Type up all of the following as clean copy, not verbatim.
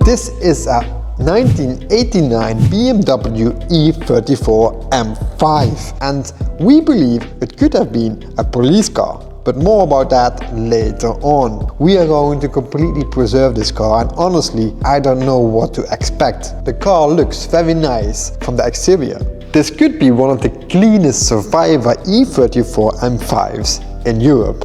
This is a 1989 BMW E34 M5, and we believe it could have been a police car. But more about that later on. We are going to completely preserve this car, and honestly, I don't know what to expect. The car looks very nice from the exterior. This could be one of the cleanest survivor E34 M5s in Europe.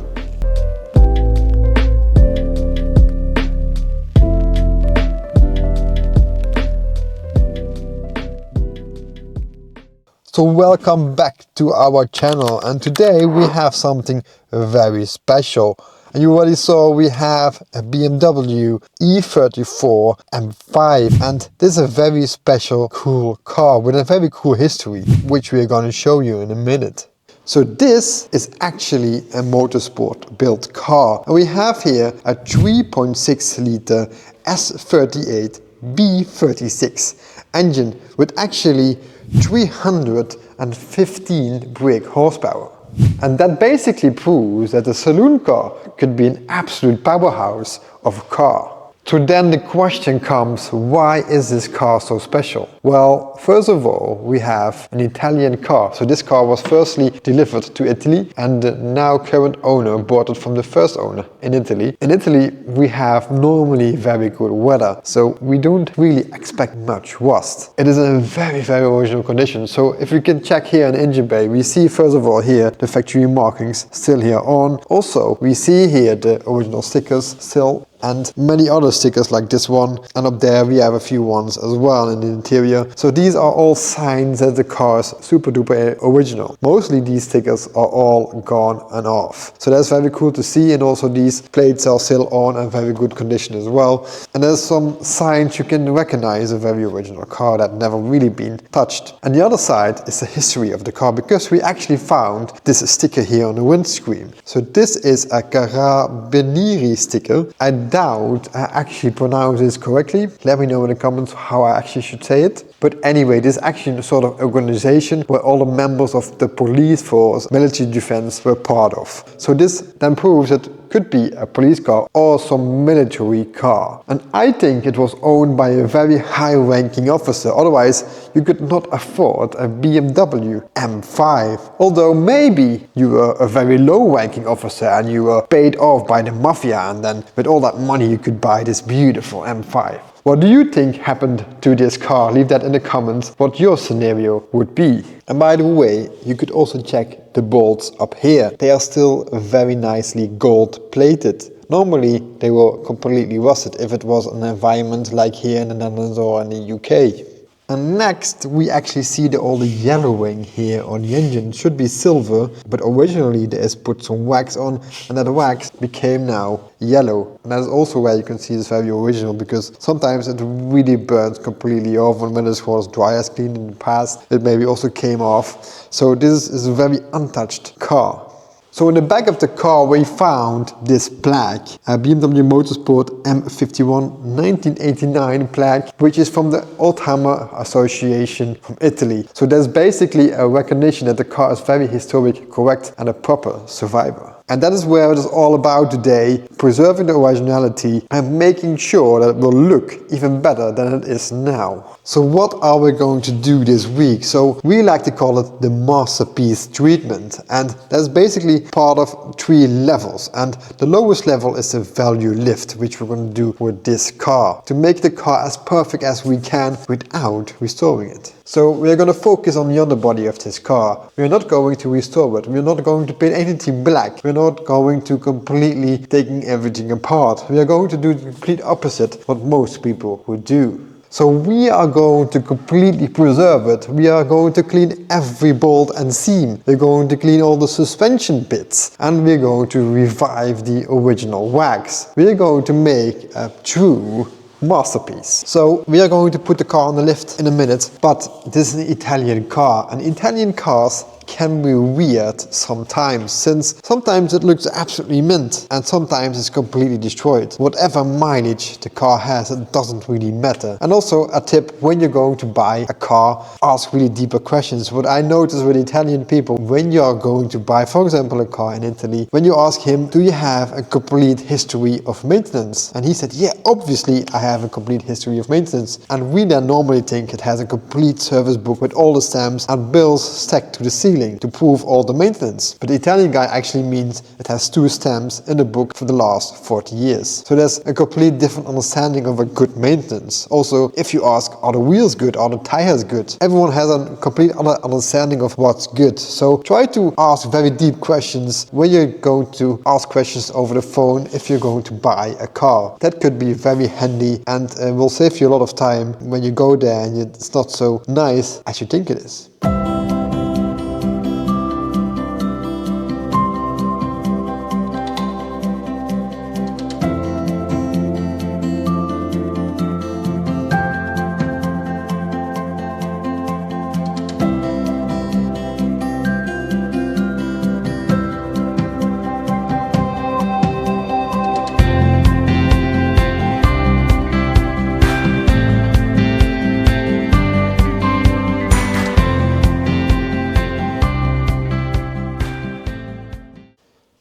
So welcome back to our channel, and today we have something very special. And you already saw we have a BMW E34 M5, and this is a very special, cool car with a very cool history, which we are going to show you in a minute. So this is actually a motorsport built car, and we have here a 3.6 liter S38 B36 engine with actually 315 brake horsepower. And that basically proves that a saloon car could be an absolute powerhouse of a car. So then the question comes, why is this car so special? Well, first of all, we have an Italian car. So this car was firstly delivered to Italy, and the now current owner bought it from the first owner in Italy. In Italy, we have normally very good weather, so we don't really expect much rust. It is in a very, very original condition. So if you can check here in the engine bay, we see first of all here the factory markings still here on. Also, we see here the original stickers still, and many other stickers like this one, and up there we have a few ones as well in the interior. So these are all signs that the car is super duper original. Mostly these stickers are all gone and off, so that's very cool to see. And also these plates are still on and very good condition as well. And there's some signs you can recognize a very original car that never really been touched. And the other side is the history of the car, because we actually found this sticker here on the windscreen. So this is a Carabinieri sticker. I doubt I actually pronounce this correctly. Let me know in the comments how I actually should say it. But anyway, this is actually a sort of organization where all the members of the police force, military defense were part of. So this then proves that it could be a police car or some military car. And I think it was owned by a very high-ranking officer. Otherwise, you could not afford a BMW M5. Although maybe you were a very low-ranking officer and you were paid off by the mafia, and then with all that money you could buy this beautiful M5. What do you think happened to this car? Leave that in the comments what your scenario would be. And by the way, you could also check the bolts up here. They are still very nicely gold plated. Normally they were completely rusted if it was an environment like here in the Netherlands or in the UK. And next we actually see all the yellowing here on the engine. It should be silver, but originally they has put some wax on, and that wax became now yellow. And that is also where you can see this very original, because sometimes it really burns completely off, and when this was dry as clean in the past, it maybe also came off. So this is a very untouched car. So in the back of the car we found this plaque, a BMW Motorsport M51 1989 plaque, which is from the Oldtimer Association from Italy. So there's basically a recognition that the car is very historic, correct, and a proper survivor. And that is where it is all about today, preserving the originality and making sure that it will look even better than it is now. So what are we going to do this week? So we like to call it the masterpiece treatment, and that's basically part of 3 levels. And the lowest level is the value lift, which we're going to do with this car to make the car as perfect as we can without restoring it. So we're going to focus on the underbody of this car. We're not going to restore it. We're not going to paint anything black. We're not going to completely taking everything apart. We are going to do the complete opposite what most people would do. So we are going to completely preserve it. We are going to clean every bolt and seam. We're going to clean all the suspension bits, and we're going to revive the original wax. We're going to make a true masterpiece. So we are going to put the car on the lift in a minute, but this is an Italian car, and Italian cars can be weird sometimes, since sometimes it looks absolutely mint and sometimes it's completely destroyed. Whatever mileage the car has, it doesn't really matter. And also a tip, when you're going to buy a car, ask really deeper questions. What I notice with Italian people, when you're going to buy, for example, a car in Italy, when you ask him, do you have a complete history of maintenance? And he said, yeah, obviously I have a complete history of maintenance. And we then normally think it has a complete service book with all the stamps and bills stacked to the ceiling to prove all the maintenance. But the Italian guy actually means it has 2 stamps in the book for the last 40 years. So there's a complete different understanding of a good maintenance. Also, if you ask, are the wheels good, are the tires good? Everyone has a complete other understanding of what's good. So try to ask very deep questions when you're going to ask questions over the phone if you're going to buy a car. That could be very handy and will save you a lot of time when you go there and it's not so nice as you think it is.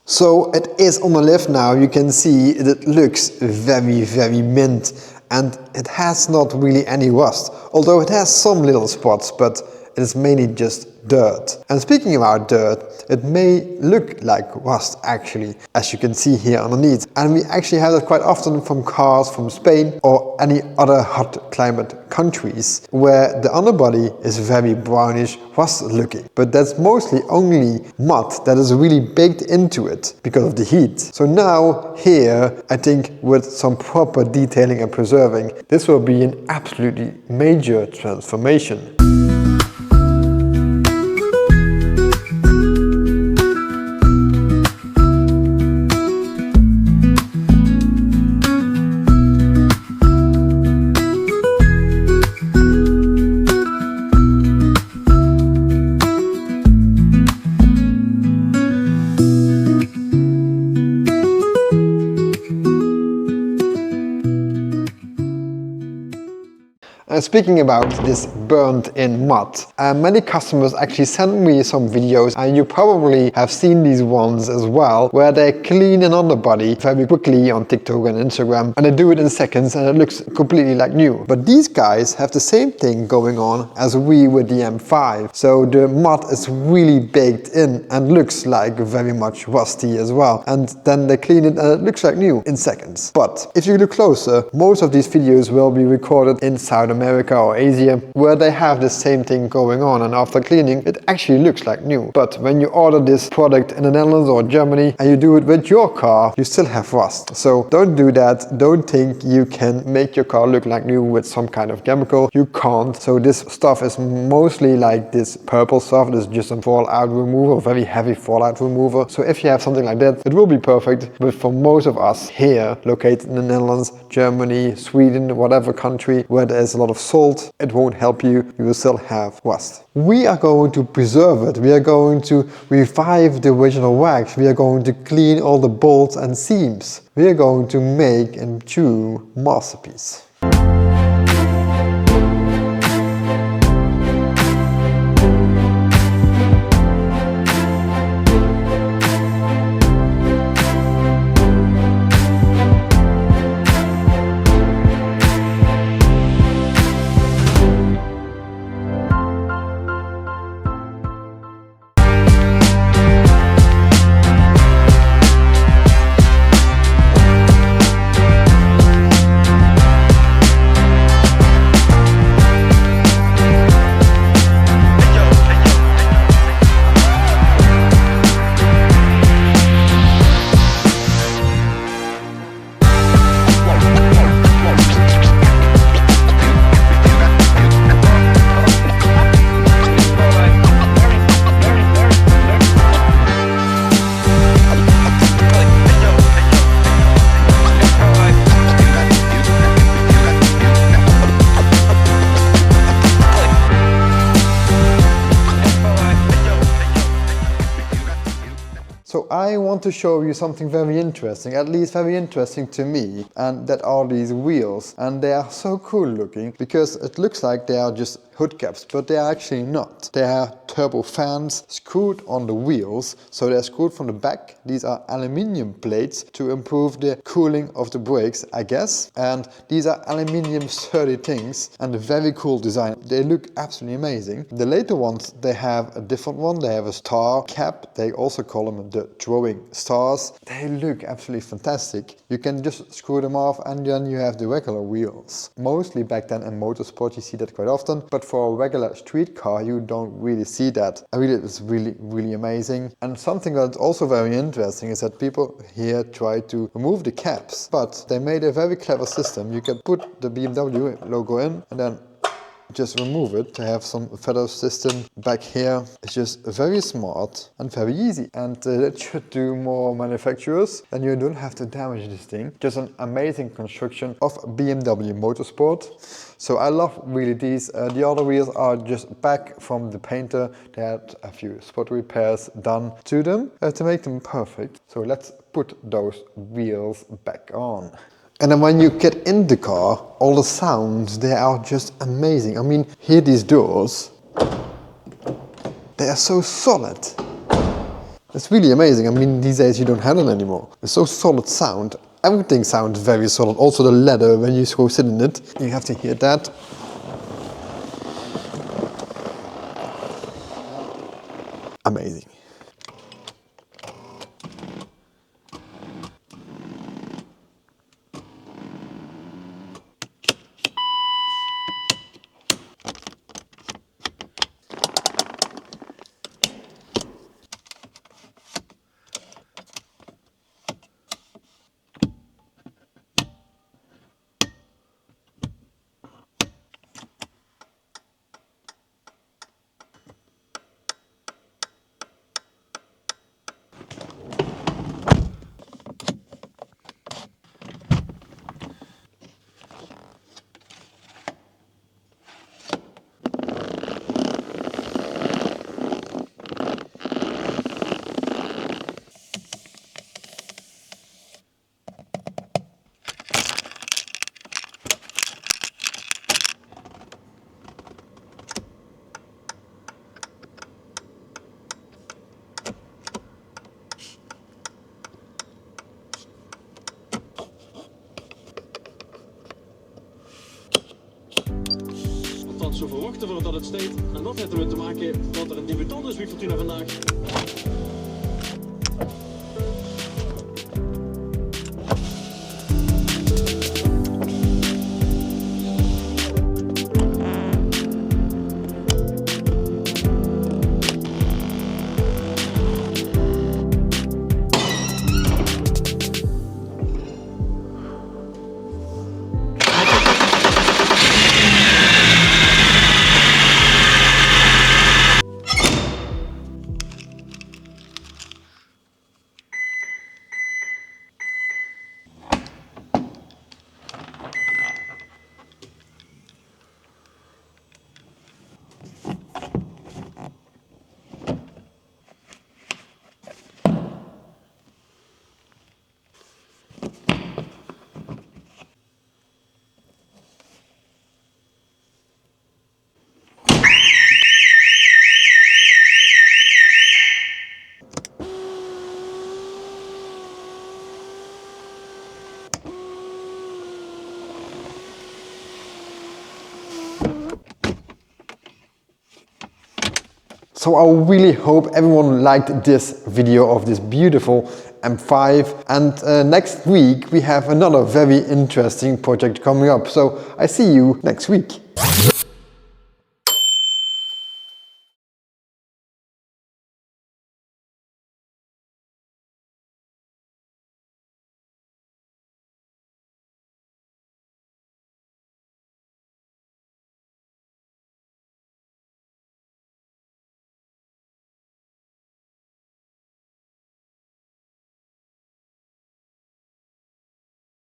So it is on the lift now. You can see it looks very mint and it has not really any rust, although it has some little spots, but it is mainly just dirt. And speaking about dirt, it may look like rust actually, as you can see here underneath. And we actually have it quite often from cars from Spain or any other hot climate countries where the underbody is very brownish, rust looking. But that's mostly only mud that is really baked into it because of the heat. So now here, I think with some proper detailing and preserving, this will be an absolutely major transformation. Speaking about this burnt-in mud, many customers actually send me some videos, and you probably have seen these ones as well, where they clean an underbody very quickly on TikTok and Instagram, and they do it in seconds and it looks completely like new. But these guys have the same thing going on as we with the M5. So the mud is really baked in and looks like very much rusty as well. And then they clean it and it looks like new in seconds. But if you look closer, most of these videos will be recorded in South America or Asia, where they have the same thing going on, and after cleaning it actually looks like new. But when you order this product in the Netherlands or Germany and you do it with your car, you still have rust. So don't do that. Don't think you can make your car look like new with some kind of chemical. You can't. So this stuff is mostly like this purple stuff. This is just a fallout remover, very heavy fallout remover. So if you have something like that, it will be perfect. But for most of us here, located in the Netherlands, Germany, Sweden, whatever country where there's a lot of salt, it won't help you. You will still have rust. We are going to preserve it. We are going to revive the original wax. We are going to clean all the bolts and seams. We are going to make a true masterpiece. So I want to show you something very interesting, at least very interesting to me, and that are these wheels. And they are so cool looking because it looks like they are just hood caps, but they are actually not. They are turbo fans screwed on the wheels, so they're screwed from the back. These are aluminium plates to improve the cooling of the brakes, I guess. And these are aluminium sturdy things and a very cool design. They look absolutely amazing. The later ones, they have a different one. They have a star cap. They also call them the throwing stars. They look absolutely fantastic. You can just screw them off and then you have the regular wheels. Mostly back then in motorsport you see that quite often, but for a regular street car you don't really see that. I really, it's really amazing. And something that's also very interesting is that people here try to remove the caps, but they made a very clever system. You can put the BMW logo in and then just remove it to have some feather system back here. It's just very smart and very easy, and that should do more manufacturers, and you don't have to damage this thing. Just an amazing construction of BMW Motorsport. So I love really these. The other wheels are just back from the painter. They had a few spot repairs done to them to make them perfect. So let's put those wheels back on. And then when you get in the car, all the sounds, they are just amazing. I mean, hear these doors. They are so solid. It's really amazing. I mean, these days you don't have them anymore. It's so solid sound. Everything sounds very solid. Also the leather, when you go sit in it, you have to hear that. Amazing. Wat ze verwachten voordat het steekt. En dat heeft ermee te maken dat er een debutant is bij Fortuna vandaag. So I really hope everyone liked this video of this beautiful M5, and next week we have another very interesting project coming up. So I see you next week.